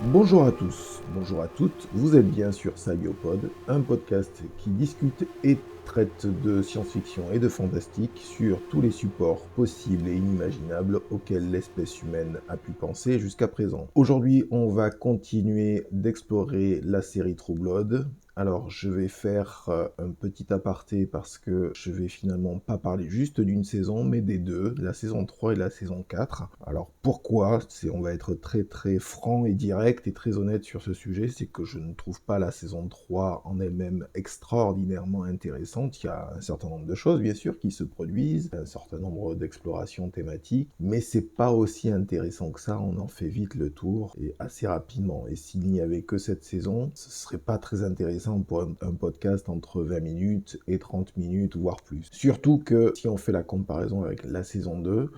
Bonjour à tous, bonjour à toutes, vous êtes bien sur Sabiopod, un podcast qui discute et traite de science-fiction et de fantastique sur tous les supports possibles et inimaginables auxquels l'espèce humaine a pu penser jusqu'à présent. Aujourd'hui, on va continuer d'explorer la série True Blood. Alors, je vais faire un petit aparté parce que je vais finalement pas parler juste d'une saison, mais des deux, la saison 3 et la saison 4. Alors, pourquoi? On va être très très franc et direct et très honnête sur ce sujet, c'est que je ne trouve pas la saison 3 en elle-même extraordinairement intéressante. Il y a un certain nombre de choses, bien sûr, qui se produisent, un certain nombre d'explorations thématiques, mais c'est pas aussi intéressant que ça, on en fait vite le tour, et assez rapidement. Et s'il n'y avait que cette saison, ce serait pas très intéressant pour un podcast entre 20 minutes et 30 minutes, voire plus. Surtout que si on fait la comparaison avec la saison 2,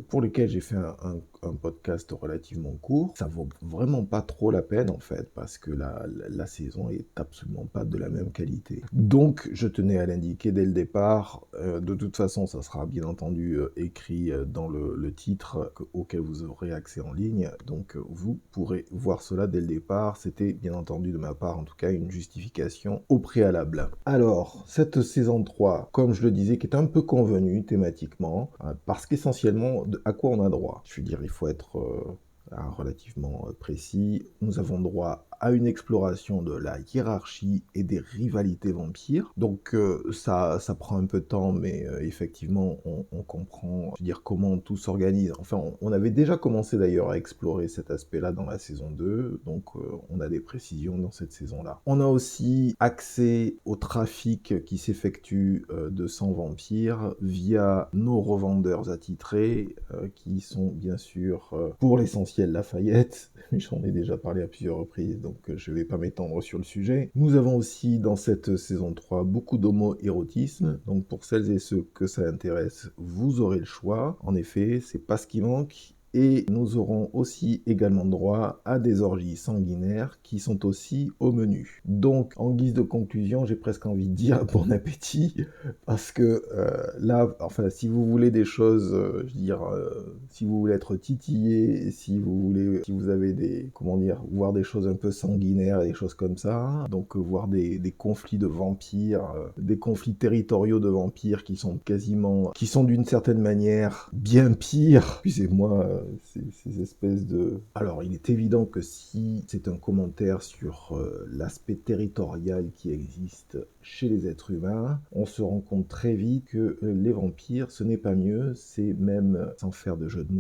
pour lequel j'ai fait un podcast relativement court, ça vaut vraiment pas trop la peine en fait, parce que la saison est absolument pas de la même qualité. Donc je tenais à l'indiquer dès le départ. De toute façon, ça sera bien entendu écrit dans le titre auquel vous aurez accès en ligne, donc vous pourrez voir cela dès le départ. C'était bien entendu de ma part en tout cas une justification au préalable. Alors, cette saison 3, comme je le disais, qui est un peu convenue thématiquement, parce qu'essentiellement, à quoi on a droit? Je veux dire, il faut être relativement précis. Nous avons droit à une exploration de la hiérarchie et des rivalités vampires. Donc ça prend un peu de temps, mais effectivement, on comprend, je veux dire, comment tout s'organise. Enfin, on avait déjà commencé d'ailleurs à explorer cet aspect-là dans la saison 2, donc on a des précisions dans cette saison-là. On a aussi accès au trafic qui s'effectue de sang vampires via nos revendeurs attitrés, qui sont bien sûr, pour l'essentiel, Lafayette. J'en ai déjà parlé à plusieurs reprises, donc je ne vais pas m'étendre sur le sujet. Nous avons aussi dans cette saison 3 beaucoup d'homo-érotisme, donc pour celles et ceux que ça intéresse, vous aurez le choix. En effet, c'est pas ce qui manque. Et nous aurons aussi également droit à des orgies sanguinaires qui sont aussi au menu. Donc, en guise de conclusion, j'ai presque envie de dire bon appétit, parce que là, enfin, si vous voulez des choses, je veux dire, si vous voulez être titillé, si vous avez des, comment dire, voir des choses un peu sanguinaires et des choses comme ça, donc voir des conflits de vampires, des conflits territoriaux de vampires qui sont d'une certaine manière bien pires, excusez-moi, ces espèces de... Alors, il est évident que si c'est un commentaire sur l'aspect territorial qui existe chez les êtres humains, on se rend compte très vite que les vampires, ce n'est pas mieux, c'est même, sans faire de jeu de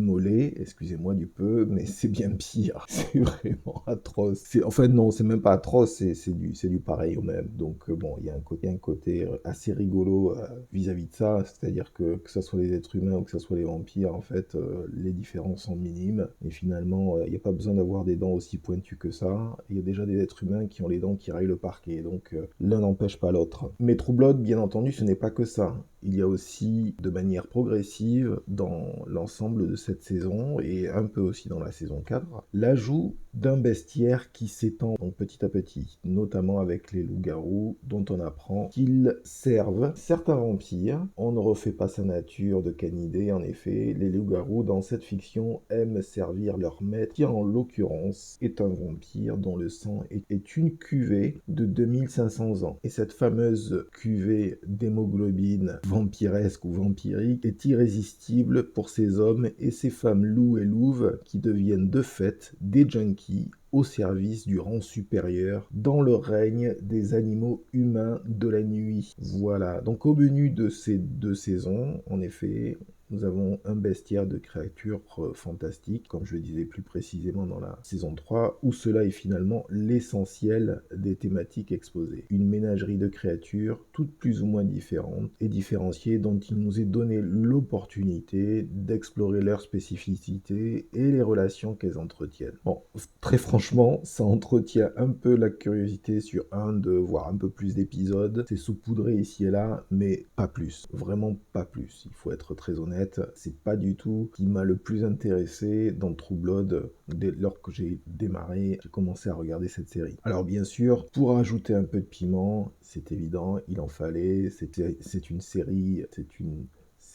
mots laid, excusez-moi du peu, mais c'est bien pire. C'est vraiment atroce. Enfin non, c'est même pas atroce, c'est du pareil au même. Donc bon, il y a un côté assez rigolo vis-à-vis de ça, c'est-à-dire que ce soit les êtres humains ou que ce soit les vampires, en fait, les différences sont minimes, et finalement, il n'y a pas besoin d'avoir des dents aussi pointues que ça. Il y a déjà des êtres humains qui ont les dents qui raillent le parquet, donc l'un n'empêche pas l'autre. Mais True Blood, bien entendu, ce n'est pas que ça. Il y a aussi, de manière progressive, dans l'ensemble de cette saison, et un peu aussi dans la saison 4, l'ajout d'un bestiaire qui s'étend donc petit à petit, notamment avec les loups-garous, dont on apprend qu'ils servent certains vampires. On ne refait pas sa nature de canidé, en effet. Les loups-garous, dans cette fiction, aiment servir leur maître, qui en l'occurrence est un vampire dont le sang est une cuvée de 2500 ans. Et cette fameuse cuvée d'hémoglobine vampiresque ou vampirique est irrésistible pour ces hommes et ces femmes loups et louves qui deviennent de fait des junkies au service du rang supérieur dans le règne des animaux humains de la nuit. Voilà, donc au menu de ces deux saisons, en effet, nous avons un bestiaire de créatures fantastiques, comme je le disais plus précisément dans la saison 3, où cela est finalement l'essentiel des thématiques exposées. Une ménagerie de créatures, toutes plus ou moins différentes et différenciées, dont il nous est donné l'opportunité d'explorer leurs spécificités et les relations qu'elles entretiennent. Bon, très franchement, ça entretient un peu la curiosité sur un, deux, voire un peu plus d'épisodes. C'est saupoudré ici et là, mais pas plus. Vraiment pas plus. Il faut être très honnête. C'est pas du tout ce qui m'a le plus intéressé dans True Blood dès lors que j'ai démarré, j'ai commencé à regarder cette série. Alors bien sûr, pour ajouter un peu de piment, c'est évident, il en fallait. C'est une série,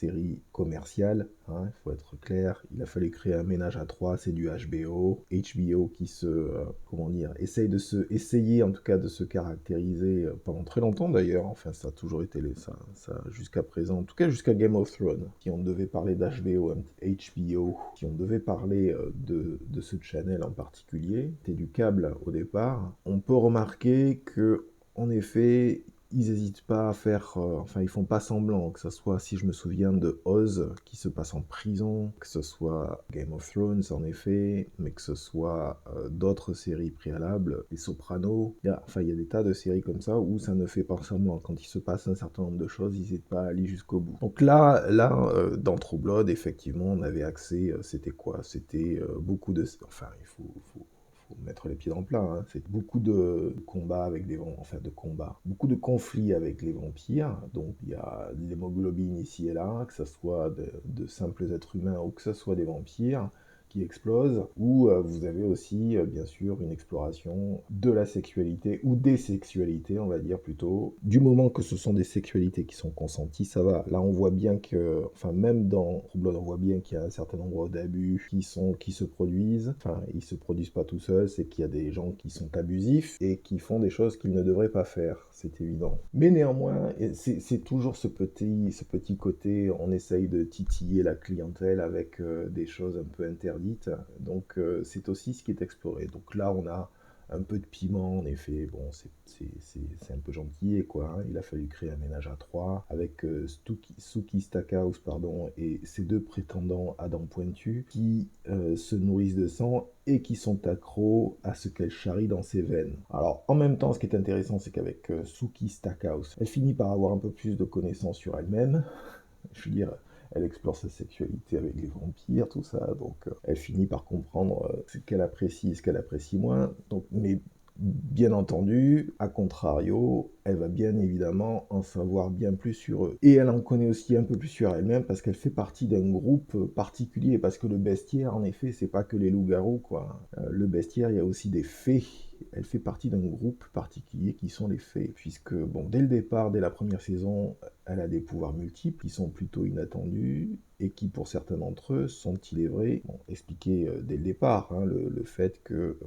série commerciale, hein, il faut être clair. Il a fallu créer un ménage à trois, c'est du HBO. HBO qui essayer en tout cas de se caractériser pendant très longtemps d'ailleurs, enfin ça a toujours été ça jusqu'à présent, en tout cas jusqu'à Game of Thrones. Si on devait parler d'HBO, HBO, si on devait parler de ce channel en particulier, c'était du câble au départ, on peut remarquer que en effet, ils n'hésitent pas à faire, ils font pas semblant, que ce soit, si je me souviens de Oz, qui se passe en prison, que ce soit Game of Thrones, en effet, mais que ce soit d'autres séries préalables, Les Sopranos, il y a des tas de séries comme ça où ça ne fait pas semblant. Quand il se passe un certain nombre de choses, ils n'hésitent pas à aller jusqu'au bout. Donc là, dans True Blood, effectivement, on avait accès, c'était quoi? C'était beaucoup de... Enfin, il faut mettre les pieds dans le plat, hein. C'est beaucoup de combats avec beaucoup de conflits avec les vampires. Donc il y a de l'hémoglobine ici et là, que ce soit de simples êtres humains ou que ce soit des vampires qui explosent, ou vous avez aussi bien sûr une exploration de la sexualité ou des sexualités, on va dire plutôt. Du moment que ce sont des sexualités qui sont consenties, ça va. Là on voit bien que, même dans True Blood, on voit bien qu'il y a un certain nombre d'abus qui se produisent. Enfin, ils se produisent pas tout seuls, c'est qu'il y a des gens qui sont abusifs et qui font des choses qu'ils ne devraient pas faire, c'est évident. Mais néanmoins, c'est toujours ce petit côté, on essaye de titiller la clientèle avec des choses un peu interdites. Donc c'est aussi ce qui est exploré. Donc là on a un peu de piment, en effet, bon c'est un peu gentil, quoi, hein. Il a fallu créer un ménage à trois avec Sookie Stackhouse et ses deux prétendants à dents pointues qui se nourrissent de sang et qui sont accros à ce qu'elle charrie dans ses veines. Alors en même temps, ce qui est intéressant, c'est qu'avec Sookie Stackhouse, elle finit par avoir un peu plus de connaissances sur elle-même. Je veux dire, elle explore sa sexualité avec les vampires, tout ça, donc elle finit par comprendre ce qu'elle apprécie et ce qu'elle apprécie moins. Donc, mais bien entendu, à contrario, elle va bien évidemment en savoir bien plus sur eux. Et elle en connaît aussi un peu plus sur elle-même parce qu'elle fait partie d'un groupe particulier, parce que le bestiaire, en effet, c'est pas que les loups-garous, quoi. Le bestiaire, il y a aussi des fées. Elle fait partie d'un groupe particulier qui sont les fées, puisque, bon, dès le départ, dès la première saison, elle a des pouvoirs multiples qui sont plutôt inattendus et qui, pour certains d'entre eux, sont, il est vrai, expliqués dès le départ, hein, le fait que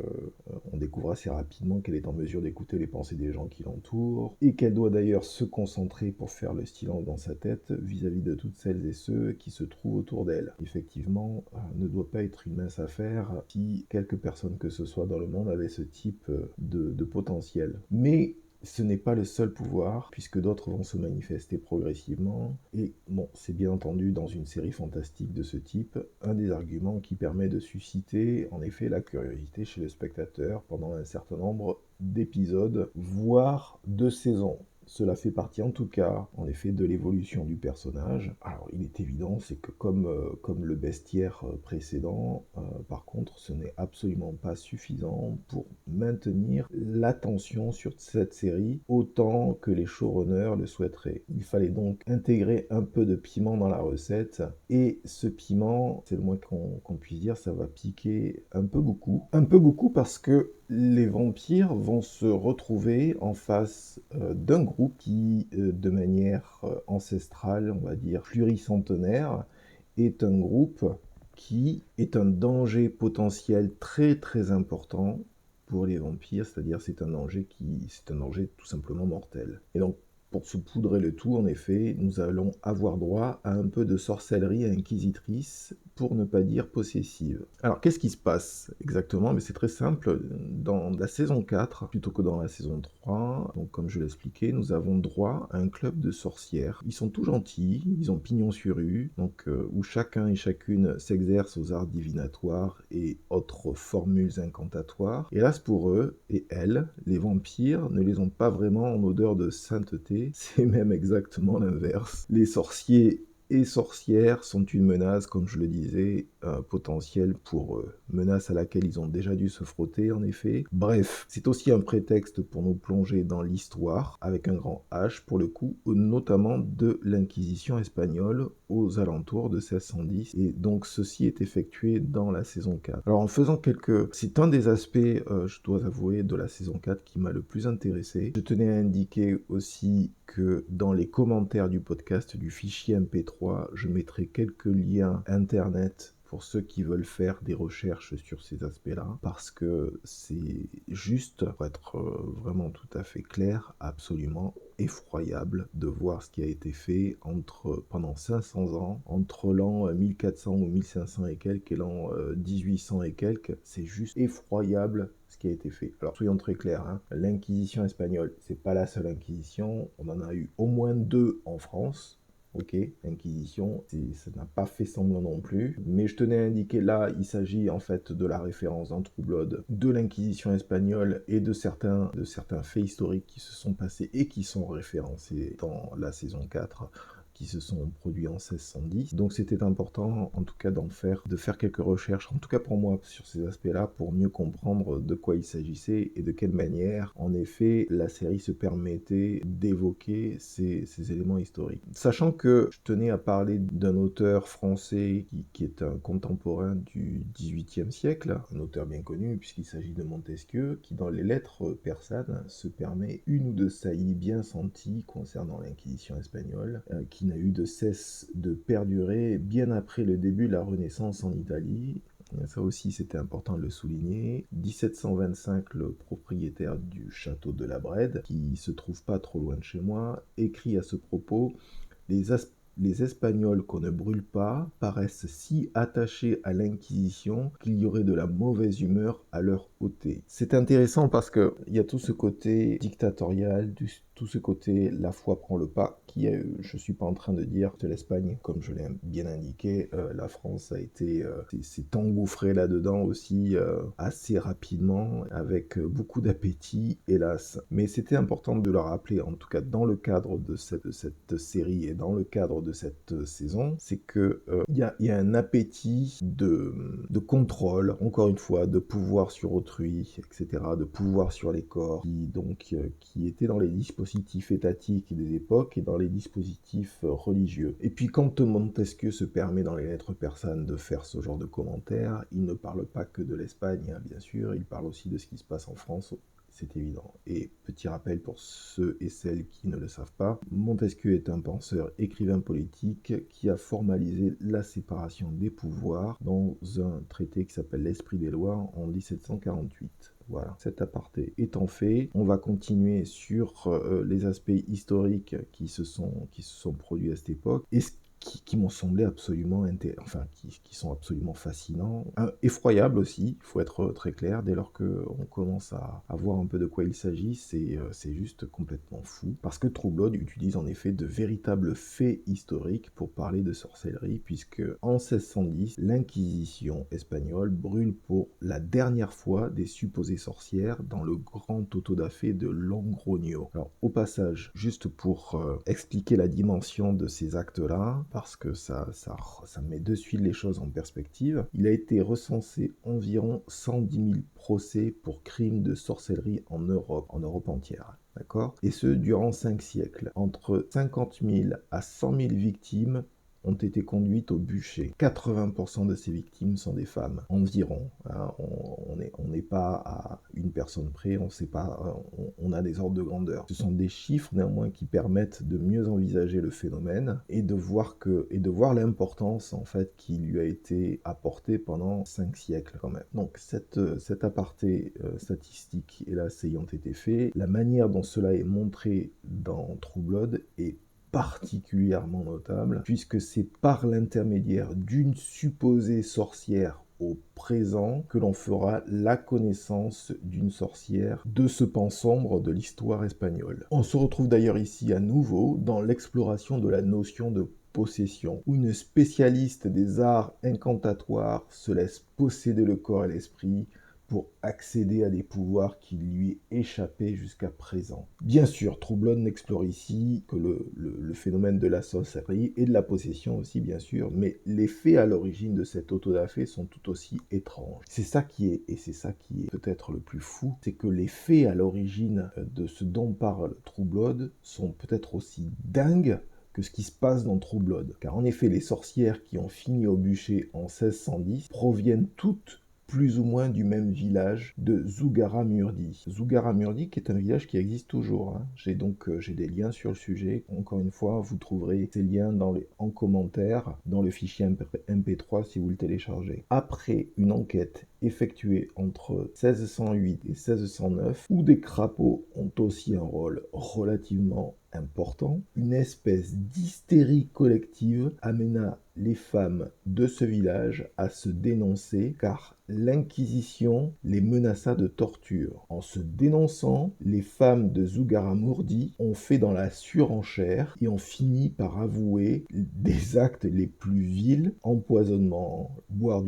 on découvre assez rapidement qu'elle est en mesure d'écouter les pensées des gens qui l'entourent et qu'elle doit d'ailleurs se concentrer pour faire le silence dans sa tête vis-à-vis de toutes celles et ceux qui se trouvent autour d'elle. Effectivement, ne doit pas être une mince affaire si quelques personnes que ce soit dans le monde avaient ce type de potentiel. Mais ce n'est pas le seul pouvoir, puisque d'autres vont se manifester progressivement. Et bon, c'est bien entendu dans une série fantastique de ce type, un des arguments qui permet de susciter en effet la curiosité chez le spectateur pendant un certain nombre d'épisodes, voire de saisons. Cela fait partie en tout cas, en effet, de l'évolution du personnage. Alors il est évident, c'est que comme le bestiaire précédent, par contre, ce n'est absolument pas suffisant pour maintenir l'attention sur cette série autant que les showrunners le souhaiteraient. Il fallait donc intégrer un peu de piment dans la recette, et ce piment, c'est le moins qu'on puisse dire, ça va piquer un peu beaucoup. Un peu beaucoup parce que les vampires vont se retrouver en face d'un groupe qui, de manière ancestrale, on va dire pluricentenaire, est un groupe qui est un danger potentiel très très important pour les vampires, c'est-à-dire c'est un danger tout simplement mortel. Et donc pour saupoudrer le tout, en effet, nous allons avoir droit à un peu de sorcellerie inquisitrice, pour ne pas dire possessive. Alors, qu'est-ce qui se passe exactement? Mais c'est très simple. Dans la saison 4, plutôt que dans la saison 3, donc comme je l'expliquais, nous avons droit à un club de sorcières. Ils sont tout gentils, ils ont pignon sur rue, donc où chacun et chacune s'exerce aux arts divinatoires et autres formules incantatoires. Hélas pour eux et elles, les vampires ne les ont pas vraiment en odeur de sainteté, c'est même exactement l'inverse. Les sorciers et sorcières sont une menace, comme je le disais, potentielle pour eux. Menace à laquelle ils ont déjà dû se frotter, en effet. Bref, c'est aussi un prétexte pour nous plonger dans l'histoire, avec un grand H pour le coup, notamment de l'Inquisition espagnole aux alentours de 1610. Et donc ceci est effectué dans la saison 4. Alors en faisant c'est un des aspects, je dois avouer, de la saison 4 qui m'a le plus intéressé. Je tenais à indiquer aussi que dans les commentaires du podcast, du fichier MP3, 3, je mettrai quelques liens internet pour ceux qui veulent faire des recherches sur ces aspects-là, parce que c'est juste, pour être vraiment tout à fait clair, absolument effroyable de voir ce qui a été fait pendant 500 ans, entre l'an 1400 ou 1500 et quelques et l'an 1800 et quelques. C'est juste effroyable ce qui a été fait. Alors soyons très clairs, hein, l'Inquisition espagnole, c'est pas la seule Inquisition, on en a eu au moins 2 en France. Ok, l'Inquisition, ça n'a pas fait semblant non plus. Mais je tenais à indiquer là, il s'agit en fait de la référence dans True Blood de l'Inquisition espagnole et de certains faits historiques qui se sont passés et qui sont référencés dans la saison 4, qui se sont produits en 1610. Donc c'était important, en tout cas, de faire quelques recherches, en tout cas pour moi, sur ces aspects-là, pour mieux comprendre de quoi il s'agissait et de quelle manière, en effet, la série se permettait d'évoquer ces éléments historiques. Sachant que je tenais à parler d'un auteur français qui est un contemporain du XVIIIe siècle, un auteur bien connu puisqu'il s'agit de Montesquieu, qui dans les lettres persanes se permet une ou deux saillies bien senties concernant l'Inquisition espagnole, qui n'a eu de cesse de perdurer bien après le début de la Renaissance en Italie. Ça aussi, c'était important de le souligner. 1725, le propriétaire du château de la Brède, qui se trouve pas trop loin de chez moi, écrit à ce propos: les Espagnols qu'on ne brûle pas paraissent si attachés à l'Inquisition qu'il y aurait de la mauvaise humeur à leur ôter. C'est intéressant parce qu'il y a tout ce côté dictatorial, tout ce côté la foi prend le pas, je suis pas en train de dire que l'Espagne, comme je l'ai bien indiqué, la France s'est engouffrée là-dedans aussi assez rapidement, avec beaucoup d'appétit, hélas. Mais c'était important de le rappeler, en tout cas dans le cadre de cette série et dans le cadre de cette saison, c'est que il y a un appétit de contrôle, encore une fois, de pouvoir sur autrui, etc., de pouvoir sur les corps, qui était dans les dispositifs étatiques des époques et dans les dispositifs religieux. Et puis quand Montesquieu se permet dans les lettres persanes de faire ce genre de commentaires, il ne parle pas que de l'Espagne, hein, bien sûr, il parle aussi de ce qui se passe en France, c'est évident. Et petit rappel pour ceux et celles qui ne le savent pas, Montesquieu est un penseur, écrivain politique qui a formalisé la séparation des pouvoirs dans un traité qui s'appelle l'Esprit des lois en 1748. Voilà, cet aparté étant fait, on va continuer sur les aspects historiques qui se sont produits à cette époque et qui m'ont semblé absolument qui sont absolument fascinants, effroyables aussi, il faut être très clair, dès lors qu'on commence à voir un peu de quoi il s'agit, c'est juste complètement fou, parce que True Blood utilise en effet de véritables faits historiques pour parler de sorcellerie, puisque en 1610, l'Inquisition espagnole brûle pour la dernière fois des supposées sorcières dans le grand auto-da-fé de Logroño. Alors au passage, juste pour expliquer la dimension de ces actes-là, parce que ça met de suite les choses en perspective, il a été recensé environ 110 000 procès pour crimes de sorcellerie en Europe entière. D'accord ? Et ce, durant 5 siècles. Entre 50 000 à 100 000 victimes ont été conduites au bûcher. 80% de ces victimes sont des femmes, environ. Hein, on n'est pas à une personne près, on sait pas, on a des ordres de grandeur. Ce sont des chiffres néanmoins qui permettent de mieux envisager le phénomène et de voir l'importance en fait qui lui a été apportée pendant 5 siècles quand même. Donc cet aparté statistique hélas ayant été fait, la manière dont cela est montré dans True Blood est particulièrement notable, puisque c'est par l'intermédiaire d'une supposée sorcière au présent que l'on fera la connaissance d'une sorcière de ce pan sombre de l'histoire espagnole. On se retrouve d'ailleurs ici à nouveau dans l'exploration de la notion de possession, où une spécialiste des arts incantatoires se laisse posséder le corps et l'esprit pour accéder à des pouvoirs qui lui échappaient jusqu'à présent. Bien sûr, True Blood n'explore ici que le phénomène de la sorcellerie et de la possession aussi, bien sûr, mais les faits à l'origine de cet auto-da-fé sont tout aussi étranges. C'est ça qui est peut-être le plus fou, c'est que les faits à l'origine de ce dont parle True Blood sont peut-être aussi dingues que ce qui se passe dans True Blood. Car en effet, les sorcières qui ont fini au bûcher en 1610 proviennent toutes plus ou moins du même village de Zugarramurdi. Zugarramurdi qui est un village qui existe toujours, hein. J'ai des liens sur le sujet. Encore une fois, vous trouverez ces liens en commentaire dans le fichier MP3 si vous le téléchargez. Après une enquête effectuée entre 1608 et 1609, où des crapauds ont aussi un rôle relativement important, une espèce d'hystérie collective amena les femmes de ce village à se dénoncer car l'Inquisition les menaça de torture. En se dénonçant, les femmes de Zugarramurdi ont fait dans la surenchère et ont fini par avouer des actes les plus vils, empoisonnement, boire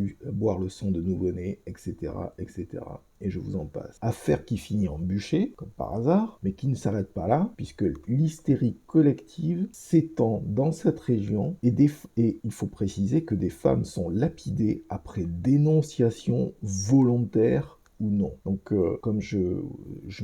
le sang de nouveau-né, etc., etc. Et je vous en passe. Affaire qui finit en bûcher, comme par hasard, mais qui ne s'arrête pas là, puisque l'hystérie collective s'étend dans cette région, et il faut préciser que des femmes sont lapidées après dénonciation volontaire ou non. Donc, comme je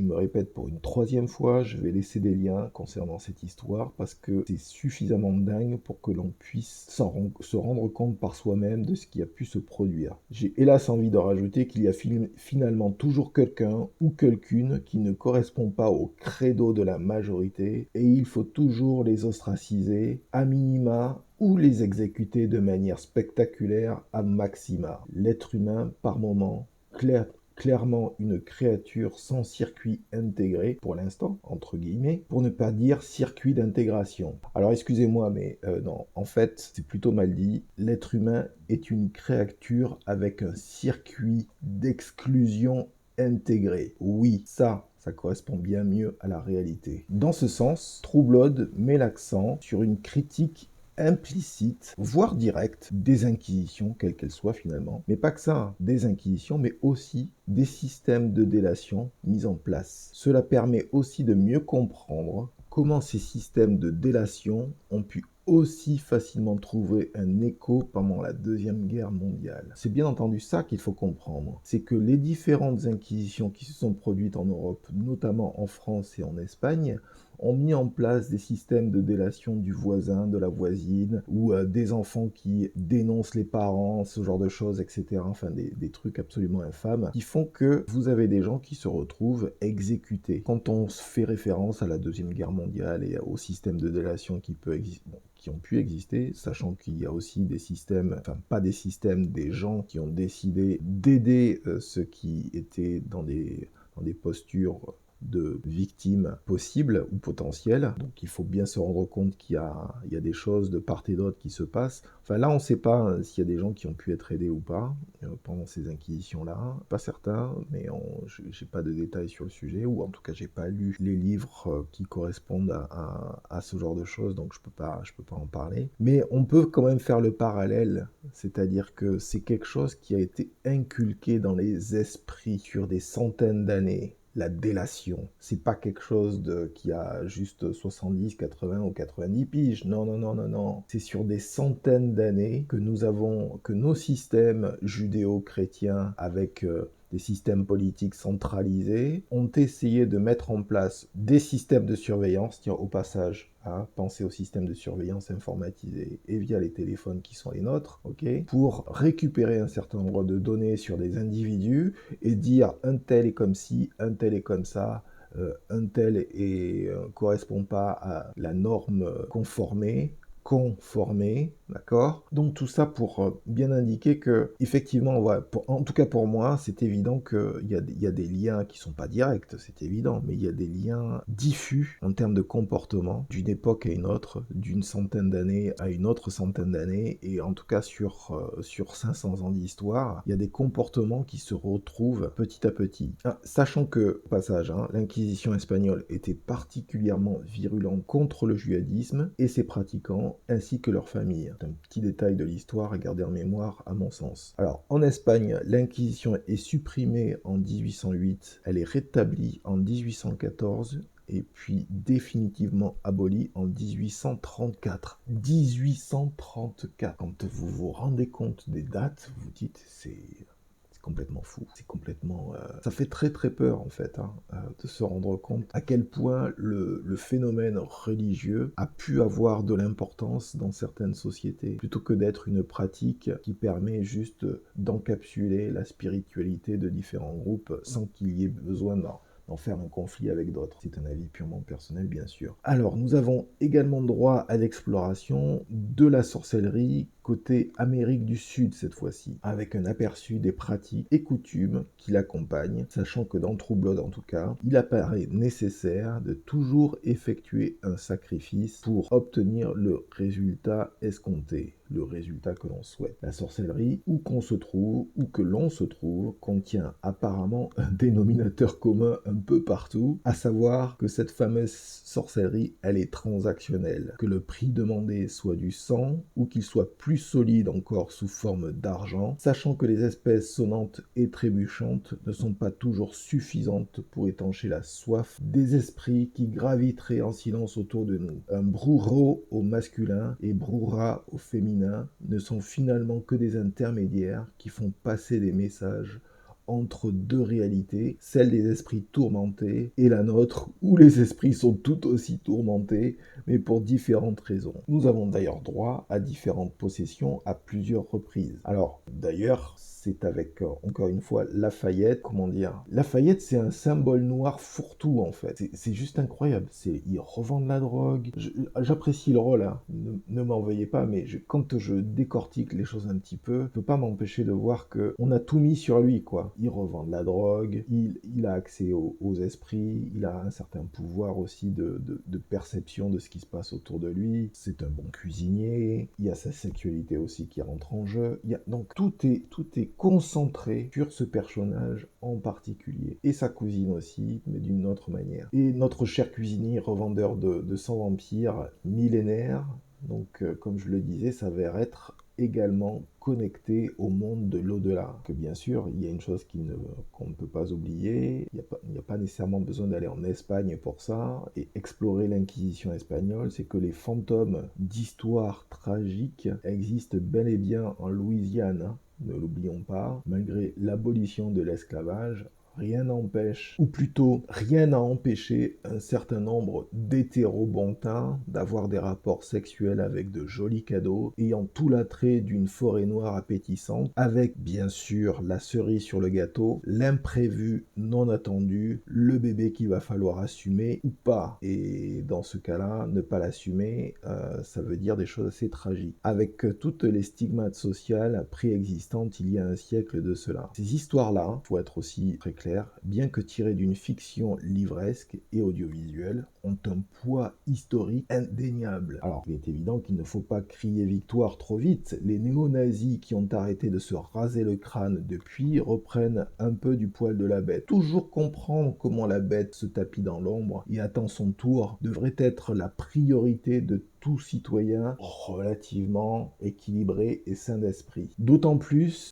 me répète pour une troisième fois, je vais laisser des liens concernant cette histoire parce que c'est suffisamment dingue pour que l'on puisse se rendre compte par soi-même de ce qui a pu se produire. J'ai hélas envie de rajouter qu'il y a finalement toujours quelqu'un ou quelqu'une qui ne correspond pas au credo de la majorité et il faut toujours les ostraciser, à minima, ou les exécuter de manière spectaculaire à maxima. L'être humain, par moment, clairement une créature sans circuit intégré, pour l'instant, entre guillemets, pour ne pas dire circuit d'intégration. Alors excusez-moi, mais non, en fait, c'est plutôt mal dit. L'être humain est une créature avec un circuit d'exclusion intégré. Oui, ça correspond bien mieux à la réalité. Dans ce sens, True Blood met l'accent sur une critique implicite, voire directe, des inquisitions, quelles qu'elles soient finalement. Mais pas que ça, des inquisitions, mais aussi des systèmes de délation mis en place. Cela permet aussi de mieux comprendre comment ces systèmes de délation ont pu aussi facilement trouver un écho pendant la Deuxième Guerre mondiale. C'est bien entendu ça qu'il faut comprendre. C'est que les différentes inquisitions qui se sont produites en Europe, notamment en France et en Espagne, ont mis en place des systèmes de délation du voisin, de la voisine, ou des enfants qui dénoncent les parents, ce genre de choses, etc. Enfin, des trucs absolument infâmes, qui font que vous avez des gens qui se retrouvent exécutés. Quand on fait référence à la Deuxième Guerre mondiale et au système de délation qui ont pu exister, sachant qu'il y a aussi des systèmes, enfin pas des systèmes, des gens qui ont décidé d'aider ceux qui étaient dans des postures de victimes possibles ou potentielles. Donc il faut bien se rendre compte qu'il y a des choses de part et d'autre qui se passent. Enfin là, on ne sait pas s'il y a des gens qui ont pu être aidés ou pas pendant ces inquisitions-là. Pas certain, mais j'ai pas de détails sur le sujet, ou en tout cas, j'ai pas lu les livres qui correspondent à ce genre de choses, donc je peux pas en parler. Mais on peut quand même faire le parallèle, c'est-à-dire que c'est quelque chose qui a été inculqué dans les esprits sur des centaines d'années. La délation, c'est pas quelque chose qui a juste 70, 80 ou 90 piges. Non, non, non, non, non. C'est sur des centaines d'années que nos systèmes judéo-chrétiens avec des systèmes politiques centralisés ont essayé de mettre en place des systèmes de surveillance, tiens, au passage, hein, pensez aux systèmes de surveillance informatisés et via les téléphones qui sont les nôtres, ok, pour récupérer un certain nombre de données sur des individus et dire un tel est comme ci, un tel est comme ça, un tel correspond pas à la norme conformée, d'accord? Donc tout ça pour bien indiquer que, effectivement, ouais, en tout cas pour moi, c'est évident qu'il y a des liens qui sont pas directs, c'est évident, mais il y a des liens diffus en termes de comportement d'une époque à une autre, d'une centaine d'années à une autre centaine d'années, et en tout cas sur 500 ans d'histoire, il y a des comportements qui se retrouvent petit à petit. Sachant que, au passage, hein, l'Inquisition espagnole était particulièrement virulente contre le judaïsme et ses pratiquants, ainsi que leurs familles. C'est un petit détail de l'histoire à garder en mémoire, à mon sens. Alors, en Espagne, l'Inquisition est supprimée en 1808, elle est rétablie en 1814, et puis définitivement abolie en 1834. 1834. Quand vous vous rendez compte des dates, vous dites, c'est complètement fou. C'est complètement... Ça fait très très peur en fait, de se rendre compte à quel point le phénomène religieux a pu avoir de l'importance dans certaines sociétés, plutôt que d'être une pratique qui permet juste d'encapsuler la spiritualité de différents groupes sans qu'il y ait besoin d'en faire un conflit avec d'autres. C'est un avis purement personnel, bien sûr. Alors, nous avons également droit à l'exploration de la sorcellerie côté Amérique du Sud cette fois-ci, avec un aperçu des pratiques et coutumes qui l'accompagnent, sachant que dans True Blood en tout cas, il apparaît nécessaire de toujours effectuer un sacrifice pour obtenir le résultat escompté, le résultat que l'on souhaite. La sorcellerie, où qu'on se trouve, où que l'on se trouve, contient apparemment un dénominateur commun un peu partout, à savoir que cette fameuse sorcellerie, elle est transactionnelle, que le prix demandé soit du sang ou qu'il soit plus solide encore sous forme d'argent, sachant que les espèces sonnantes et trébuchantes ne sont pas toujours suffisantes pour étancher la soif des esprits qui graviteraient en silence autour de nous. Un bruro au masculin et broura au féminin ne sont finalement que des intermédiaires qui font passer des messages entre deux réalités, celle des esprits tourmentés et la nôtre, où les esprits sont tout aussi tourmentés, mais pour différentes raisons. Nous avons d'ailleurs droit à différentes possessions à plusieurs reprises. Alors, d'ailleurs, c'est avec, encore une fois, Lafayette, comment dire, Lafayette, c'est un symbole noir fourre-tout, en fait. C'est juste incroyable. Il revend de la drogue. J'apprécie le rôle, ne m'en veuillez pas, mais quand je décortique les choses un petit peu, je peux pas m'empêcher de voir qu'on a tout mis sur lui, quoi. Il revend de la drogue, il a accès aux esprits, il a un certain pouvoir aussi de perception de ce qui se passe autour de lui. C'est un bon cuisinier, il y a sa sexualité aussi qui rentre en jeu. Donc tout est concentré sur ce personnage en particulier. Et sa cousine aussi, mais d'une autre manière. Et notre cher cuisinier, revendeur de sang vampire millénaire, donc comme je le disais, s'avère être également connecté au monde de l'au-delà. Que bien sûr, il y a une chose qu'on ne peut pas oublier, il n'y a pas nécessairement besoin d'aller en Espagne pour ça, et explorer l'Inquisition espagnole, c'est que les fantômes d'histoires tragiques existent bel et bien en Louisiane, ne l'oublions pas, malgré l'abolition de l'esclavage. Rien n'empêche, ou plutôt rien n'a empêché un certain nombre d'hétérobontins d'avoir des rapports sexuels avec de jolis cadeaux, ayant tout l'attrait d'une forêt noire appétissante, avec bien sûr la cerise sur le gâteau, l'imprévu non attendu, le bébé qu'il va falloir assumer ou pas. Et dans ce cas-là, ne pas l'assumer, ça veut dire des choses assez tragiques. Avec toutes les stigmates sociales préexistantes il y a un siècle de cela. Ces histoires-là, faut être aussi très clair, bien que tirées d'une fiction livresque et audiovisuelle, ont un poids historique indéniable. Alors, il est évident qu'il ne faut pas crier victoire trop vite. Les néo-nazis qui ont arrêté de se raser le crâne depuis reprennent un peu du poil de la bête. Toujours comprendre comment la bête se tapit dans l'ombre et attend son tour devrait être la priorité de tout citoyen relativement équilibré et sain d'esprit. D'autant plus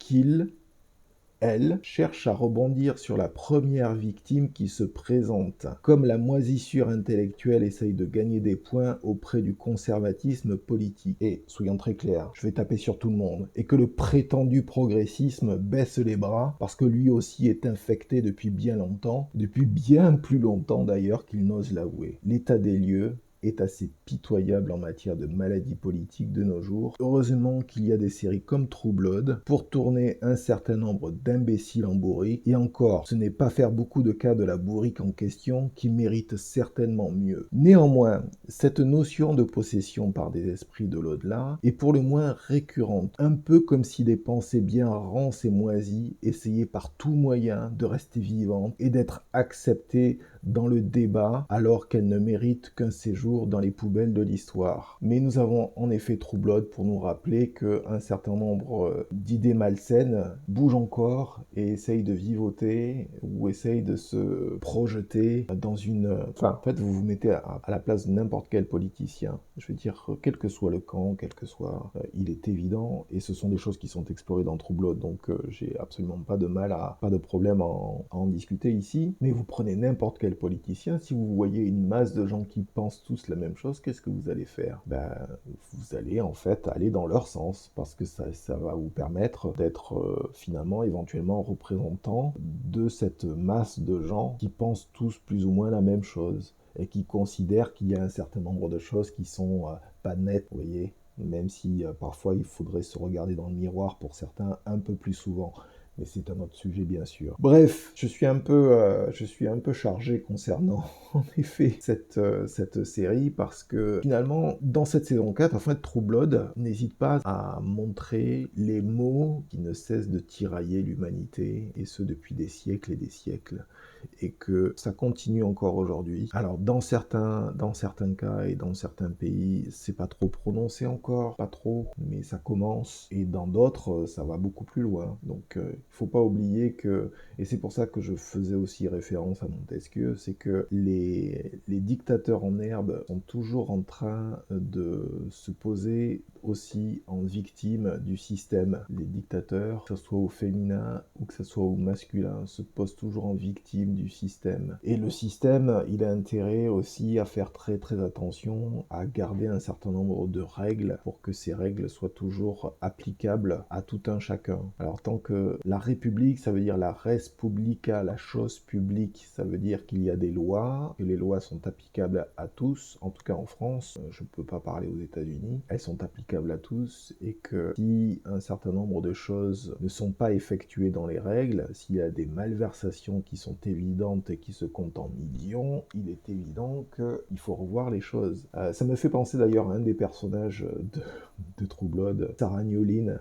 elle cherche à rebondir sur la première victime qui se présente. Comme la moisissure intellectuelle essaye de gagner des points auprès du conservatisme politique. Et, soyons très clairs, je vais taper sur tout le monde. Et que le prétendu progressisme baisse les bras parce que lui aussi est infecté depuis bien longtemps, depuis bien plus longtemps d'ailleurs qu'il n'ose l'avouer. L'état des lieux est assez pitoyable en matière de maladies politiques de nos jours. Heureusement qu'il y a des séries comme True Blood pour tourner un certain nombre d'imbéciles en bourrique. Et encore, ce n'est pas faire beaucoup de cas de la bourrique en question qui mérite certainement mieux. Néanmoins, cette notion de possession par des esprits de l'au-delà est pour le moins récurrente. Un peu comme si des pensées bien rances et moisies essayaient par tout moyen de rester vivantes et d'être acceptées dans le débat alors qu'elles ne méritent qu'un séjour dans les poubelles de l'histoire. Mais nous avons en effet True Blood pour nous rappeler qu'un certain nombre d'idées malsaines bougent encore et essayent de vivoter ou essayent de se projeter dans une... Enfin, en fait, vous vous mettez à la place de n'importe quel politicien. Je veux dire, quel que soit le camp, quel que soit... il est évident, et ce sont des choses qui sont explorées dans True Blood, donc j'ai absolument pas de problème à en discuter ici. Mais vous prenez n'importe quel politicien, si vous voyez une masse de gens qui pensent tous tous la même chose, qu'est-ce que vous allez faire? Vous allez en fait aller dans leur sens, parce que ça va vous permettre d'être finalement éventuellement représentant de cette masse de gens qui pensent tous plus ou moins la même chose et qui considèrent qu'il y a un certain nombre de choses qui sont pas nettes, vous voyez, même si parfois il faudrait se regarder dans le miroir pour certains un peu plus souvent. Mais c'est un autre sujet, bien sûr. Bref, je suis un peu chargé concernant, en effet, cette série, parce que, finalement, dans cette saison 4, en fait, True Blood n'hésite pas à montrer les maux qui ne cessent de tirailler l'humanité, et ce, depuis des siècles et des siècles, et que ça continue encore aujourd'hui. Alors, dans certains cas et dans certains pays, c'est pas trop prononcé encore, pas trop, mais ça commence, et dans d'autres, ça va beaucoup plus loin. Donc, il faut pas oublier que, et c'est pour ça que je faisais aussi référence à Montesquieu, c'est que les dictateurs en herbe sont toujours en train de se poser aussi en victime du système. Les dictateurs, que ce soit au féminin ou que ce soit au masculin, se posent toujours en victime du système. Et le système, il a intérêt aussi à faire très très attention, à garder un certain nombre de règles pour que ces règles soient toujours applicables à tout un chacun. Alors tant que la République, ça veut dire la res publica, la chose publique, ça veut dire qu'il y a des lois, que les lois sont applicables à tous, en tout cas en France, je ne peux pas parler aux États-Unis, elles sont applicables à tous, et que si un certain nombre de choses ne sont pas effectuées dans les règles, s'il y a des malversations qui sont évidentes et qui se comptent en millions, il est évident qu'il faut revoir les choses. Ça me fait penser d'ailleurs à un des personnages de True Blood, Sarah Newlin,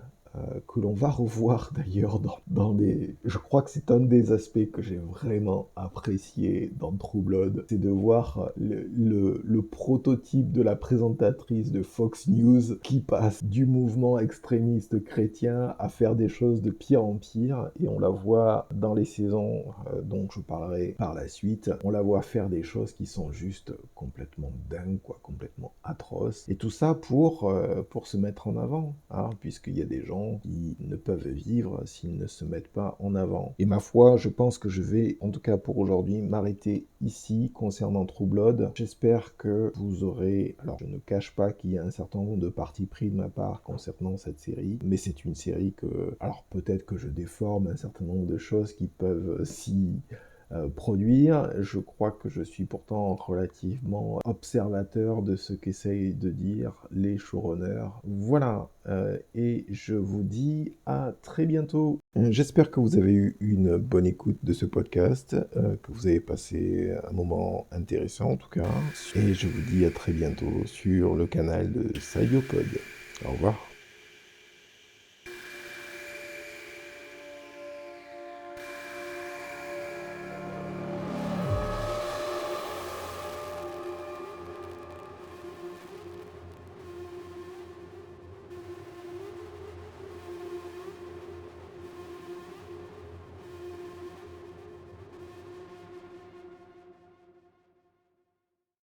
que l'on va revoir d'ailleurs dans des... Je crois que c'est un des aspects que j'ai vraiment apprécié dans True Blood, c'est de voir le prototype de la présentatrice de Fox News qui passe du mouvement extrémiste chrétien à faire des choses de pire en pire, et on la voit dans les saisons dont je parlerai par la suite, on la voit faire des choses qui sont juste complètement dingues, quoi, complètement atroces, et tout ça pour se mettre en avant, hein, puisqu'il y a des gens qui ne peuvent vivre s'ils ne se mettent pas en avant. Et ma foi, je pense que je vais, en tout cas pour aujourd'hui, m'arrêter ici concernant True Blood. J'espère que vous aurez... Alors, je ne cache pas qu'il y a un certain nombre de partis pris de ma part concernant cette série, mais c'est une série que... Alors, peut-être que je déforme un certain nombre de choses qui peuvent s'y produire. Je crois que je suis pourtant relativement observateur de ce qu'essayent de dire les showrunners. Voilà, et je vous dis à très bientôt. J'espère que vous avez eu une bonne écoute de ce podcast, que vous avez passé un moment intéressant en tout cas, et je vous dis à très bientôt sur le canal de Sagiopod. Au revoir.